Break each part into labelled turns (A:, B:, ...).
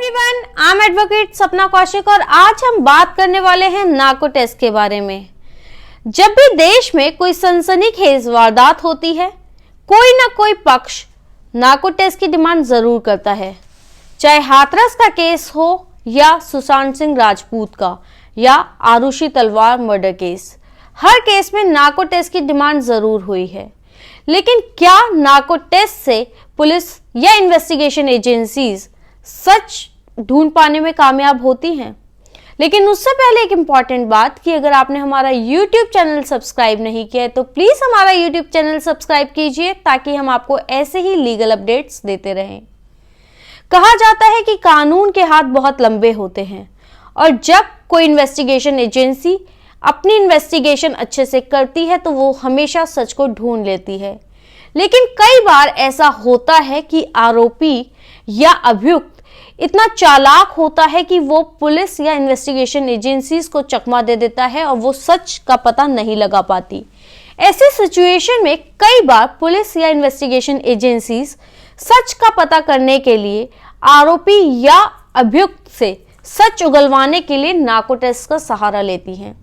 A: Everyone, I am advocate सपना कौशिक और आज हम बात करने वाले हैं नार्को टेस्ट के बारे में। जब भी देश में कोई सनसनीखेज वारदात होती है, कोई ना कोई पक्ष नार्को टेस्ट की डिमांड जरूर करता है, चाहे हाथरस का केस हो या सुशांत सिंह राजपूत का या आरुषि तलवार मर्डर केस। हर केस में नार्को टेस्ट की डिमांड जरूर हुई है, लेकिन क्या नार्को टेस्ट से पुलिस या इन्वेस्टिगेशन एजेंसीज सच ढूंढ पाने में कामयाब होती हैं? लेकिन उससे पहले एक इंपॉर्टेंट बात कि अगर आपने हमारा YouTube चैनल सब्सक्राइब नहीं किया है तो प्लीज हमारा YouTube चैनल सब्सक्राइब कीजिए ताकि हम आपको ऐसे ही लीगल अपडेट्स देते रहें। कहा जाता है कि कानून के हाथ बहुत लंबे होते हैं और जब कोई इन्वेस्टिगेशन एजेंसी अपनी इन्वेस्टिगेशन अच्छे से करती है तो वो हमेशा सच को ढूंढ लेती है। लेकिन कई बार ऐसा होता है कि आरोपी या अभियुक्त इतना चालाक होता है कि वो पुलिस या इन्वेस्टिगेशन एजेंसीज को चकमा दे देता है और वो सच का पता नहीं लगा पाती। ऐसे सिचुएशन में कई बार पुलिस या इन्वेस्टिगेशन एजेंसीज सच का पता करने के लिए आरोपी या अभियुक्त से सच उगलवाने के लिए नार्को टेस्ट का सहारा लेती हैं।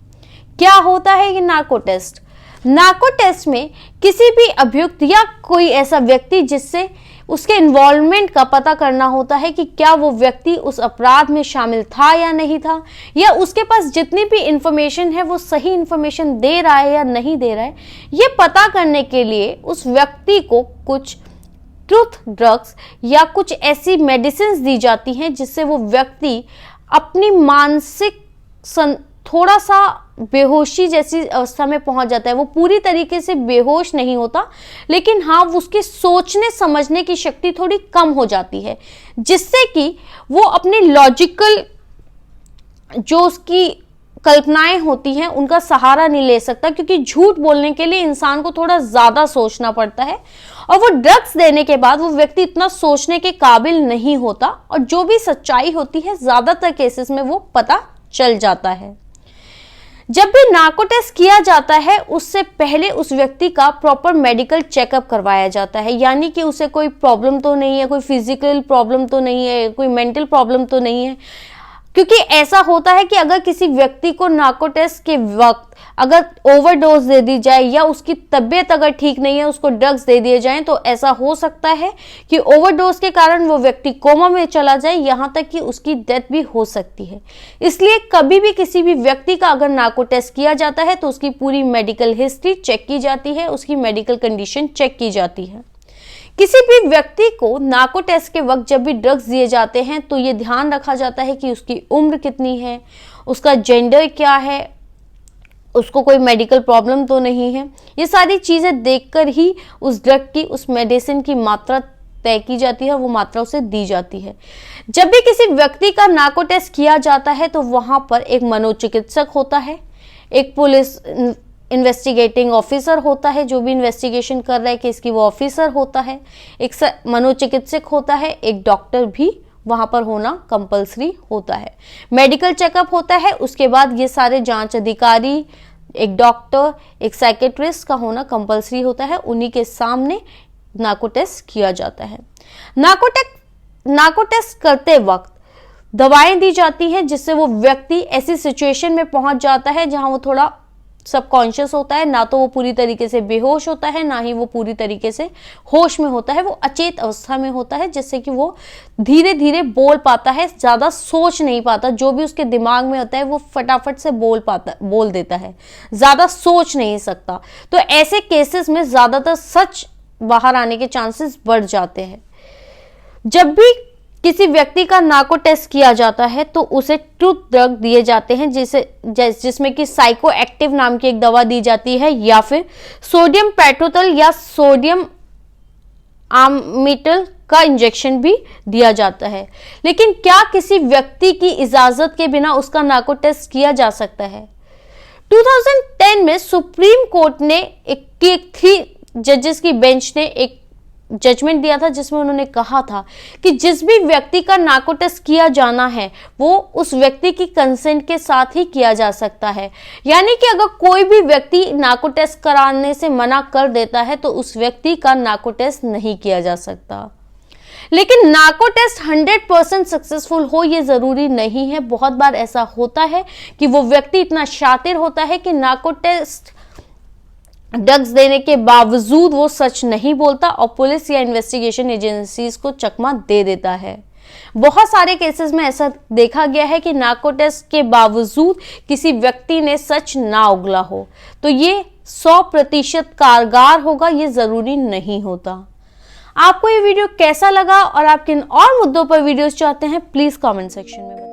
A: क्या होता है ये नार्को टेस्ट? नार्को टेस्ट में किसी भी अभियुक्त या कोई ऐसा व्यक्ति जिससे उसके इन्वॉल्वमेंट का पता करना होता है कि क्या वो व्यक्ति उस अपराध में शामिल था या नहीं था, या उसके पास जितनी भी इंफॉर्मेशन है वो सही इंफॉर्मेशन दे रहा है या नहीं दे रहा है। ये पता करने के लिए उस व्यक्ति को कुछ ट्रूथ ड्रग्स या कुछ ऐसी मेडिसिन दी जाती हैं जिससे वो व्यक्ति अपनी मानसिक थोड़ा सा बेहोशी जैसी अवस्था में पहुंच जाता है। वो पूरी तरीके से बेहोश नहीं होता, लेकिन हाँ उसकी सोचने समझने की शक्ति थोड़ी कम हो जाती है, जिससे कि वो अपने लॉजिकल जो उसकी कल्पनाएं होती हैं उनका सहारा नहीं ले सकता, क्योंकि झूठ बोलने के लिए इंसान को थोड़ा ज्यादा सोचना पड़ता है और वो ड्रग्स देने के बाद वो व्यक्ति इतना सोचने के काबिल नहीं होता और जो भी सच्चाई होती है ज्यादातर केसेस में वो पता चल जाता है। जब भी नार्को टेस्ट किया जाता है उससे पहले उस व्यक्ति का प्रॉपर मेडिकल चेकअप करवाया जाता है, यानी कि उसे कोई प्रॉब्लम तो नहीं है, कोई फिजिकल प्रॉब्लम तो नहीं है, कोई मेंटल प्रॉब्लम तो नहीं है। क्योंकि ऐसा होता है कि अगर किसी व्यक्ति को नार्को टेस्ट के वक्त अगर ओवरडोज दे दी जाए या उसकी तबीयत अगर ठीक नहीं है उसको ड्रग्स दे दिए जाएं तो ऐसा हो सकता है कि ओवरडोज के कारण वो व्यक्ति कोमा में चला जाए, यहाँ तक कि उसकी डेथ भी हो सकती है। इसलिए कभी भी किसी भी व्यक्ति का अगर नार्को टेस्ट किया जाता है तो उसकी पूरी मेडिकल हिस्ट्री चेक की जाती है, उसकी मेडिकल कंडीशन चेक की जाती है। किसी भी व्यक्ति को नार्को टेस्ट के वक्त जब भी ड्रग्स दिए जाते हैं तो ये ध्यान रखा जाता है कि उसकी उम्र कितनी है, उसका जेंडर क्या है, उसको कोई मेडिकल प्रॉब्लम तो नहीं है। ये सारी चीजें देखकर ही उस ड्रग की, उस मेडिसिन की मात्रा तय की जाती है, वो मात्रा उसे दी जाती है। जब भी किसी व्यक्ति का नार्को टेस्ट किया जाता है तो वहां पर एक मनोचिकित्सक होता है, एक पुलिस इन्वेस्टिगेटिंग ऑफिसर होता है, जो भी इन्वेस्टिगेशन कर रहा है केस की वो ऑफिसर होता है, एक मनोचिकित्सक होता है, एक डॉक्टर भी वहां पर होना कंपलसरी होता है। मेडिकल चेकअप होता है, उसके बाद ये सारे जांच अधिकारी, एक डॉक्टर, एक साइकेट्रिस्ट का होना कंपलसरी होता है। उन्हीं के सामने नार्को टेस्ट किया जाता है। नार्को टेस्ट करते वक्त दवाएं दी जाती हैं जिससे वो व्यक्ति ऐसी सिचुएशन में पहुंच जाता है जहां वो थोड़ा सबकॉन्शियस होता है, ना तो वो पूरी तरीके से बेहोश होता है ना ही वो पूरी तरीके से होश में होता है, वो अचेत अवस्था में होता है, जिससे कि वो धीरे धीरे बोल पाता है, ज्यादा सोच नहीं पाता। जो भी उसके दिमाग में होता है वो फटाफट से बोल देता है, ज्यादा सोच नहीं सकता। तो ऐसे केसेस में ज्यादातर सच बाहर आने के चांसेस बढ़ जाते हैं। जब भी किसी व्यक्ति का नार्को टेस्ट किया जाता है तो उसे ट्रूथ ड्रग दिए जाते हैं जिसमें कि साइको एक्टिव नाम की एक दवा दी जाती है या फिर सोडियम पेट्रोथल या सोडियम आमिटल का इंजेक्शन भी दिया जाता है। लेकिन क्या किसी व्यक्ति की इजाजत के बिना उसका नार्को टेस्ट किया जा सकता है? 2010 में सुप्रीम कोर्ट ने एक 3 जजेस की बेंच ने एक जजमेंट दिया था जिसमें उन्होंने कहा था कि जिस भी व्यक्ति का नार्को टेस्ट किया जाना है वो उस व्यक्ति की कंसेंट के साथ ही किया जा सकता है। यानी कि अगर कोई भी व्यक्ति नार्को टेस्ट कराने से मना कर देता है तो उस व्यक्ति का नार्को टेस्ट नहीं किया जा सकता। लेकिन नार्को टेस्ट 100% सक्सेसफुल हो ये जरूरी नहीं है। बहुत बार ऐसा होता है कि वो व्यक्ति इतना शातिर होता है कि नार्को टेस्ट ड्रग्स देने के बावजूद वो सच नहीं बोलता और पुलिस या इन्वेस्टिगेशन एजेंसीज को चकमा दे देता है। बहुत सारे केसेस में ऐसा देखा गया है कि नार्को टेस्ट के बावजूद किसी व्यक्ति ने सच ना उगला हो, तो ये 100% कारगर होगा ये जरूरी नहीं होता। आपको ये वीडियो कैसा लगा और आप किन और मुद्दों पर वीडियोस चाहते हैं, प्लीज कमेंट सेक्शन में बताइए।